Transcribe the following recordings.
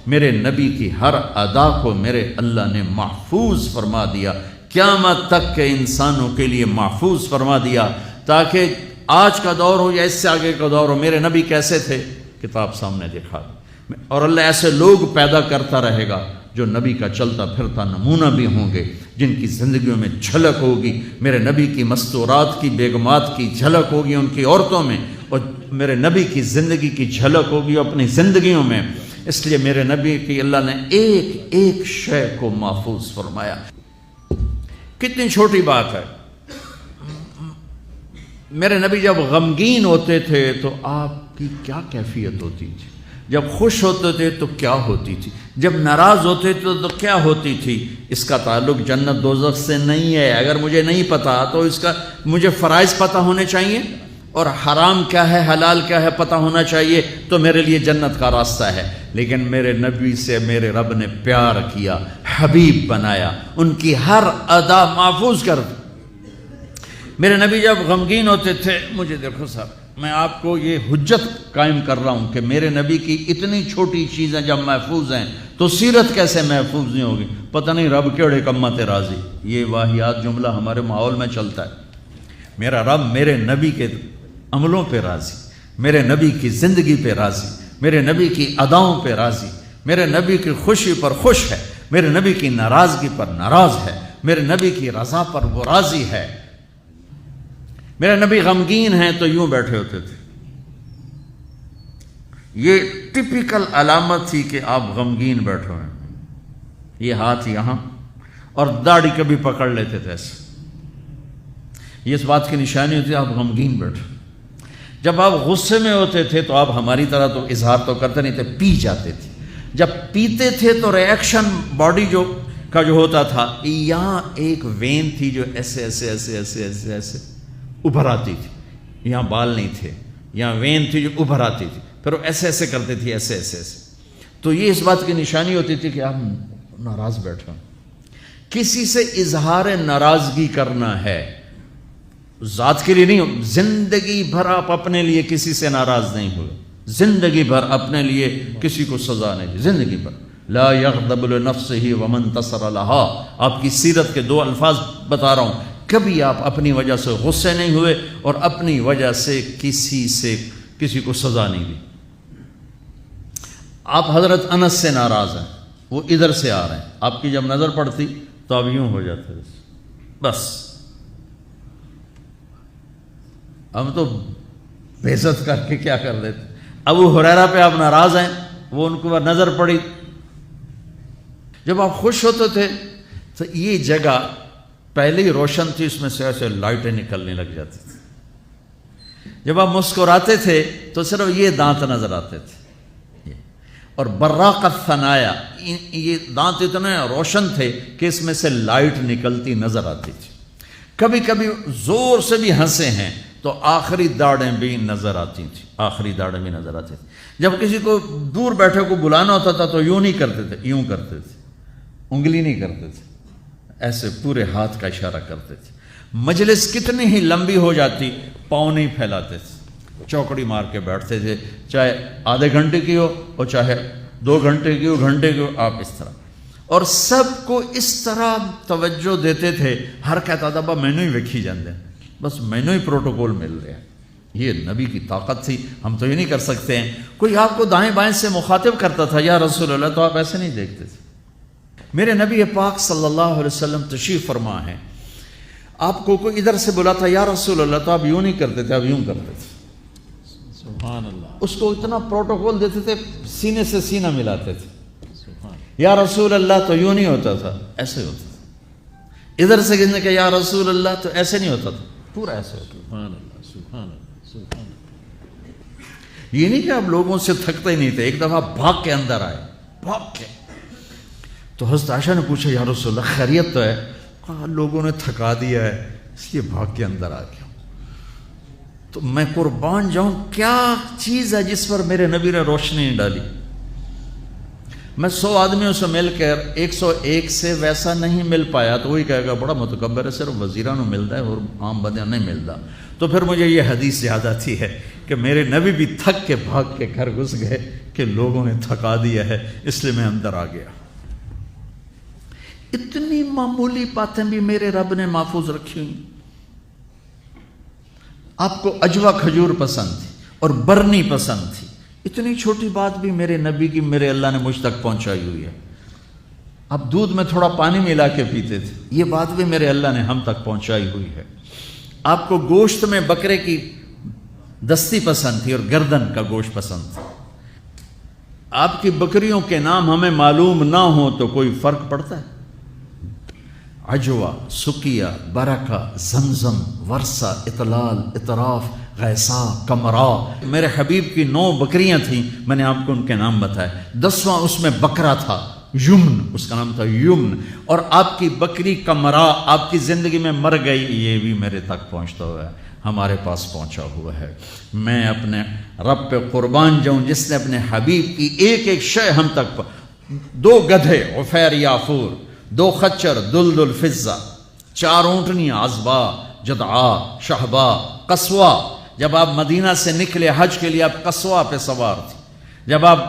میرے نبی کی ہر ادا کو میرے اللہ نے محفوظ فرما دیا، قیامت تک کے انسانوں کے لیے محفوظ فرما دیا، تاکہ آج کا دور ہو یا اس سے آگے کا دور ہو، میرے نبی کیسے تھے کتاب سامنے دکھا دی، اور اللہ ایسے لوگ پیدا کرتا رہے گا جو نبی کا چلتا پھرتا نمونہ بھی ہوں گے، جن کی زندگیوں میں جھلک ہوگی میرے نبی کی مستورات کی، بیگمات کی جھلک ہوگی ان کی عورتوں میں، اور میرے نبی کی زندگی کی جھلک ہوگی اپنی زندگیوں میں۔ اس لیے میرے نبی کی اللہ نے ایک ایک شے کو محفوظ فرمایا۔ کتنی چھوٹی بات ہے، میرے نبی جب غمگین ہوتے تھے تو آپ کی کیا کیفیت ہوتی تھی، جب خوش ہوتے تھے تو کیا ہوتی تھی، جب ناراض ہوتے تھے تو کیا ہوتی تھی۔ اس کا تعلق جنت دوزخ سے نہیں ہے، اگر مجھے نہیں پتا تو اس کا مجھے فرائض پتہ ہونے چاہیے، اور حرام کیا ہے حلال کیا ہے پتہ ہونا چاہیے، تو میرے لیے جنت کا راستہ ہے۔ لیکن میرے نبی سے میرے رب نے پیار کیا، حبیب بنایا، ان کی ہر ادا محفوظ کر دی۔ میرے نبی جب غمگین ہوتے تھے، مجھے دیکھو صاحب، میں آپ کو یہ حجت قائم کر رہا ہوں کہ میرے نبی کی اتنی چھوٹی چیزیں جب محفوظ ہیں تو سیرت کیسے محفوظ نہیں ہوگی۔ پتہ نہیں رب کیڑے کمت راضی، یہ واہیات جملہ ہمارے ماحول میں چلتا ہے۔ میرا رب میرے نبی کے عملوں پہ راضی، میرے نبی کی زندگی پہ راضی، میرے نبی کی اداؤں پہ راضی، میرے نبی کی خوشی پر خوش ہے، میرے نبی کی ناراضگی پر ناراض ہے، میرے نبی کی رضا پر وہ راضی ہے۔ میرے نبی غمگین ہیں تو یوں بیٹھے ہوتے تھے، یہ ٹپیکل علامت تھی کہ آپ غمگین بیٹھے ہوئے ہیں، یہ ہاتھ یہاں، اور داڑھی کبھی پکڑ لیتے تھے ایسے، یہ اس بات کی نشانی ہوتی ہے آپ غمگین بیٹھے۔ جب آپ غصے میں ہوتے تھے تو آپ ہماری طرح تو اظہار تو کرتے نہیں تھے، پی جاتے تھے۔ جب پیتے تھے تو ریئیکشن باڈی جو ہوتا تھا، یہاں ایک وین تھی جو ایسے ایسے ایسے ایسے ایسے ایسے ابھر آتی تھی، یہاں بال نہیں تھے، یہاں وین تھی جو ابھر آتی تھی، پھر وہ ایسے ایسے کرتے تھے، ایسے ایسے ایسے، تو یہ اس بات کی نشانی ہوتی تھی کہ آپ ناراض بیٹھے ہوں۔ کسی سے اظہار ناراضگی کرنا ہے، ذات کے لیے نہیں، زندگی بھر آپ اپنے لیے کسی سے ناراض نہیں ہوئے، زندگی بھر اپنے لیے کسی کو سزا نہیں دی، زندگی بھر لا یغضب لنفسہ ومن انتصر لها۔ آپ کی سیرت کے دو الفاظ بتا رہا ہوں، کبھی آپ اپنی وجہ سے غصے نہیں ہوئے اور اپنی وجہ سے کسی کو سزا نہیں دی۔ آپ حضرت انس سے ناراض ہیں، وہ ادھر سے آ رہے ہیں، آپ کی جب نظر پڑتی تو آپ یوں ہو جاتے، بس ہم تو بے عزت کر کے کیا کر دیتے۔ ابو ہریرہ پہ آپ ناراض ہیں، وہ ان کو نظر پڑی، جب آپ خوش ہوتے تھے تو یہ جگہ پہلے ہی روشن تھی، اس میں سے ایسے لائٹیں نکلنے لگ جاتی تھی۔ جب آپ مسکراتے تھے تو صرف یہ دانت نظر آتے تھے، اور براق الثنایا، یہ دانت اتنے روشن تھے کہ اس میں سے لائٹ نکلتی نظر آتی تھی۔ کبھی کبھی زور سے بھی ہنسے ہیں تو آخری داڑیں بھی نظر آتی تھیں، آخری داڑیں بھی نظر آتی تھیں۔ جب کسی کو دور بیٹھے کو بلانا ہوتا تھا تو یوں نہیں کرتے تھے، یوں کرتے تھے، انگلی نہیں کرتے تھے، ایسے پورے ہاتھ کا اشارہ کرتے تھے۔ مجلس کتنی ہی لمبی ہو جاتی، پاؤں نہیں پھیلاتے تھے، چوکڑی مار کے بیٹھتے تھے، چاہے آدھے گھنٹے کی ہو اور چاہے 2 گھنٹے کی ہو، گھنٹے کی ہو، آپ اس طرح، اور سب کو اس طرح توجہ دیتے تھے۔ ہر کہتا تھا با مینوں ہی ویکھی جاندے، بس مینوں ہی پروٹوکول مل رہا ہے۔ یہ نبی کی طاقت تھی، ہم تو یہ نہیں کر سکتے ہیں۔ کوئی آپ کو دائیں بائیں سے مخاطب کرتا تھا یا رسول اللہ، تو آپ ایسے نہیں دیکھتے تھے۔ میرے نبی پاک صلی اللہ علیہ وسلم تشریف فرما ہے، آپ کو کوئی ادھر سے بلاتا یا رسول اللہ، تو آپ یوں نہیں کرتے تھے، آپ یوں کرتے تھے، سبحان اللہ۔ اس کو اتنا پروٹوکول دیتے تھے، سینے سے سینہ ملاتے تھے۔ یا رسول اللہ تو یوں نہیں ہوتا تھا، ایسے ہوتا تھا۔ ادھر سے کسی نے کہا یا رسول اللہ تو ایسے نہیں ہوتا تھا، پورا ایسے ہوتا تھا۔ سبحان اللہ، سبحان اللہ، سبحان اللہ۔ یہ نہیں کہ آپ لوگوں سے تھکتے ہی نہیں تھے، ایک دفعہ بھاگ کے اندر آئے، بھاگ کے، تو حضرت عائشہ نے پوچھا یا رسول اللہ خیریت تو ہے؟ کہا لوگوں نے تھکا دیا ہے اس لیے بھاگ کے اندر آ گیا۔ تو میں قربان جاؤں، کیا چیز ہے جس پر میرے نبی نے روشنی نہیں ڈالی؟ میں 100 آدمیوں سے مل کر 101 سے ویسا نہیں مل پایا تو وہی کہے گا بڑا متکبر ہے، صرف وزیران کو ملتا ہے اور عام بندیاں نہیں ملتا۔ تو پھر مجھے یہ حدیث یاد آتی ہے کہ میرے نبی بھی تھک کے بھاگ کے گھر گھس گئے کہ لوگوں نے تھکا دیا ہے، اس لیے میں اندر آ گیا۔ اتنی معمولی باتیں بھی میرے رب نے محفوظ رکھی ہوئی۔ آپ کو اجوا کھجور پسند تھی اور برنی پسند تھی، اتنی چھوٹی بات بھی میرے نبی کی میرے اللہ نے مجھ تک پہنچائی ہوئی ہے۔ آپ دودھ میں تھوڑا پانی ملا کے پیتے تھے، یہ بات بھی میرے اللہ نے ہم تک پہنچائی ہوئی ہے۔ آپ کو گوشت میں بکرے کی دستی پسند تھی اور گردن کا گوشت پسند تھا۔ آپ کی بکریوں کے نام ہمیں معلوم نہ ہو تو کوئی فرق پڑتا ہے؟ عجوا، سکیہ، برکہ، زمزم، ورثہ، اطلال، اطراف، غیسا، کمرا، میرے حبیب کی 9 بکریاں تھیں، میں نے آپ کو ان کے نام بتائے۔ 10واں اس میں بکرا تھا، یمن، اس کا نام تھا یمن۔ اور آپ کی بکری کمرا آپ کی زندگی میں مر گئی، یہ بھی میرے تک پہنچتا ہوا ہے، ہمارے پاس پہنچا ہوا ہے۔ میں اپنے رب پہ قربان جاؤں جس نے اپنے حبیب کی ایک ایک شے ہم تک 2 گدھے عفیر یافور، 2 خچر دلدل فضہ، 4 اونٹنیاں عذبا، جدعا، شہبا، قصوا۔ جب آپ مدینہ سے نکلے حج کے لیے آپ قصوا پہ سوار تھے، جب آپ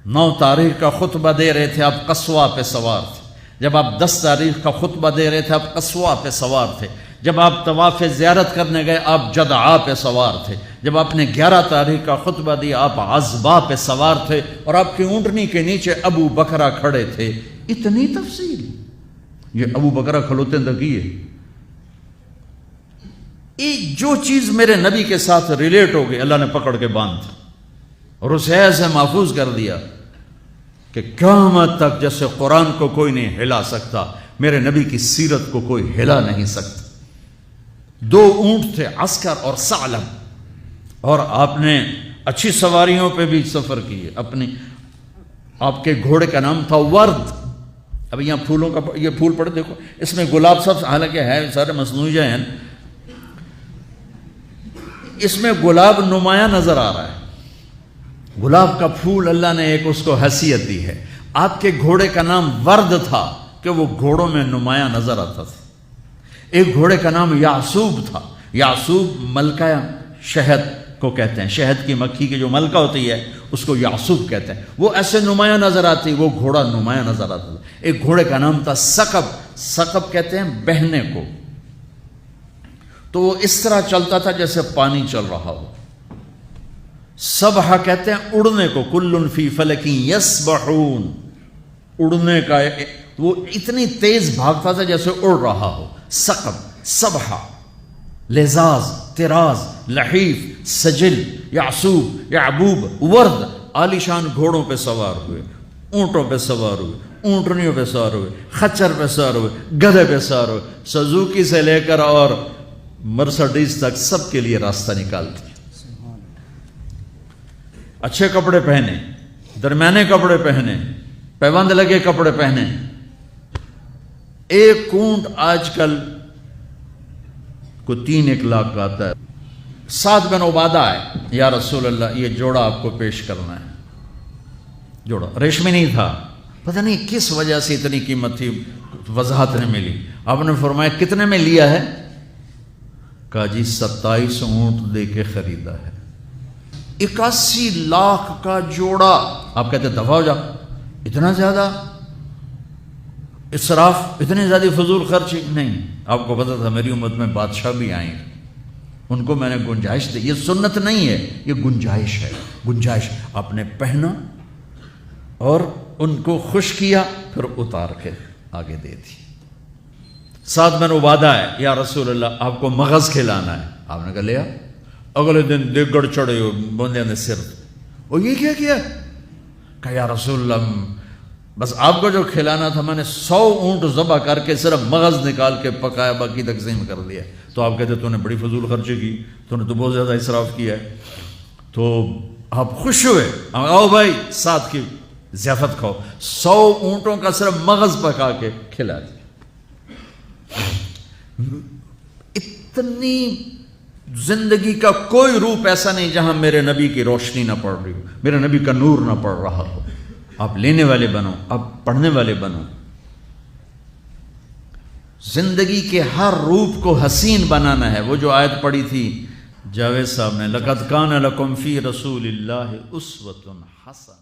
9 تاریخ کا خطبہ دے رہے تھے آپ قصوا پہ سوار تھے، جب آپ 10 تاریخ کا خطبہ دے رہے تھے آپ قصوا پہ سوار تھے، جب آپ طواف زیارت کرنے گئے آپ جدعا پہ سوار تھے، جب آپ نے 11 تاریخ کا خطبہ دیا آپ عذبا پہ سوار تھے، اور آپ کی اونٹنی کے نیچے ابو بکرہ کھڑے تھے۔ اتنی تفصیل یہ ابو بکرہ کھلوتے اندر ہے۔ ایک جو چیز میرے نبی کے ساتھ ریلیٹ ہو گئی اللہ نے پکڑ کے باندھ اور اسے ایسے محفوظ کر دیا کہ قیامت تک جیسے قرآن کو کوئی نہیں ہلا سکتا، میرے نبی کی سیرت کو کوئی ہلا نہیں سکتا۔ 2 اونٹ تھے، عسکر اور ثعلب، اور آپ نے اچھی سواریوں پہ بھی سفر کیے۔ آپ کے گھوڑے کا نام تھا ورد۔ اب یہاں پھولوں کا یہ پھول پڑے دیکھو، اس میں گلاب سب حالانکہ ہے سارے مصنوعی ہیں، اس میں گلاب نمایاں نظر آ رہا ہے۔ گلاب کا پھول اللہ نے ایک اس کو حیثیت دی ہے۔ آپ کے گھوڑے کا نام ورد تھا کہ وہ گھوڑوں میں نمایاں نظر آتا تھا۔ ایک گھوڑے کا نام یعصوب تھا۔ یعصوب ملکہ شہد کو کہتے ہیں، شہد کی مکھی کی جو ملکہ ہوتی ہے اس کو یعصوب کہتے ہیں۔ وہ ایسے نمایاں نظر آتی، وہ گھوڑا نمایاں نظر آتا تھا۔ ایک گھوڑے کا نام تھا ثقب۔ ثقب کہتے ہیں بہنے کو، تو وہ اس طرح چلتا تھا جیسے پانی چل رہا ہو۔ سبحہ کہتے ہیں اڑنے کو، کل فی فلک یسبحون، اڑنے کا، وہ اتنی تیز بھاگتا تھا جیسے اڑ رہا ہو۔ ثقب، سبحہ، لزاز، تراز، لحیف، سجل، یعصوب، یعبوب، ورد، عالیشان گھوڑوں پہ سوار ہوئے، اونٹوں پہ سوار ہوئے، اونٹنیوں پہ سوار ہوئے، خچر پہ سوار ہوئے، گدھے پہ سوار ہوئے، سزوکی سے لے کر اور مرسڈیز تک سب کے لیے راستہ نکالتی۔ اچھے کپڑے پہنے، درمیانے کپڑے پہنے، پیوند لگے کپڑے پہنے۔ ایک اونٹ آج کل کو 3 لاکھ کا آتا ہے۔ سعد بن عبادہ آئے، یا رسول اللہ یہ جوڑا آپ کو پیش کرنا ہے۔ جوڑا ریشمی نہیں تھا، پتہ نہیں کس وجہ سے اتنی قیمت تھی، وضاحت نہیں ملی۔ آپ نے فرمایا کتنے میں لیا ہے؟ کہا جی 27 اونٹ دے کے خریدا ہے۔ 81 لاکھ کا جوڑا۔ آپ کہتے دفع ہو جا، اتنا زیادہ اسراف، اتنی زیادہ فضول خرچی نہیں۔ آپ کو پتا تھا میری امت میں بادشاہ بھی آئیں، ان کو میں نے گنجائش دی۔ یہ سنت نہیں ہے، یہ گنجائش ہے۔ گنجائش آپ نے پہنا اور ان کو خوش کیا، پھر اتار کے آگے دے دی۔ سعد بن عبادہ ہے، یا رسول اللہ آپ کو مغز کھلانا ہے۔ آپ نے کہا لیا۔ اگلے دن دیگڑ چڑھے ہو بندے نے سر، اور یہ کیا کیا؟ کہا یا رسول اللہ بس آپ کو جو کھلانا تھا میں نے 100 اونٹ ذبح کر کے صرف مغز نکال کے پکایا، باقی تقسیم کر دیا۔ تو آپ کہتے تو نے بڑی فضول خرچی کی، تو نے تو بہت زیادہ اسراف کیا ہے۔ تو آپ خوش ہوئے، آؤ بھائی ساتھ کی ضیافت کھاؤ۔ 100 اونٹوں کا صرف مغز پکا کے کھلا دیا۔ اتنی زندگی کا کوئی روپ ایسا نہیں جہاں میرے نبی کی روشنی نہ پڑ رہی ہو، میرے نبی کا نور نہ پڑ رہا ہو۔ آپ لینے والے بنو، آپ پڑھنے والے بنو۔ زندگی کے ہر روپ کو حسین بنانا ہے۔ وہ جو آیت پڑھی تھی جاوید صاحب نے لقد کان لکم فی رسول اللہ اسوۃ حسنہ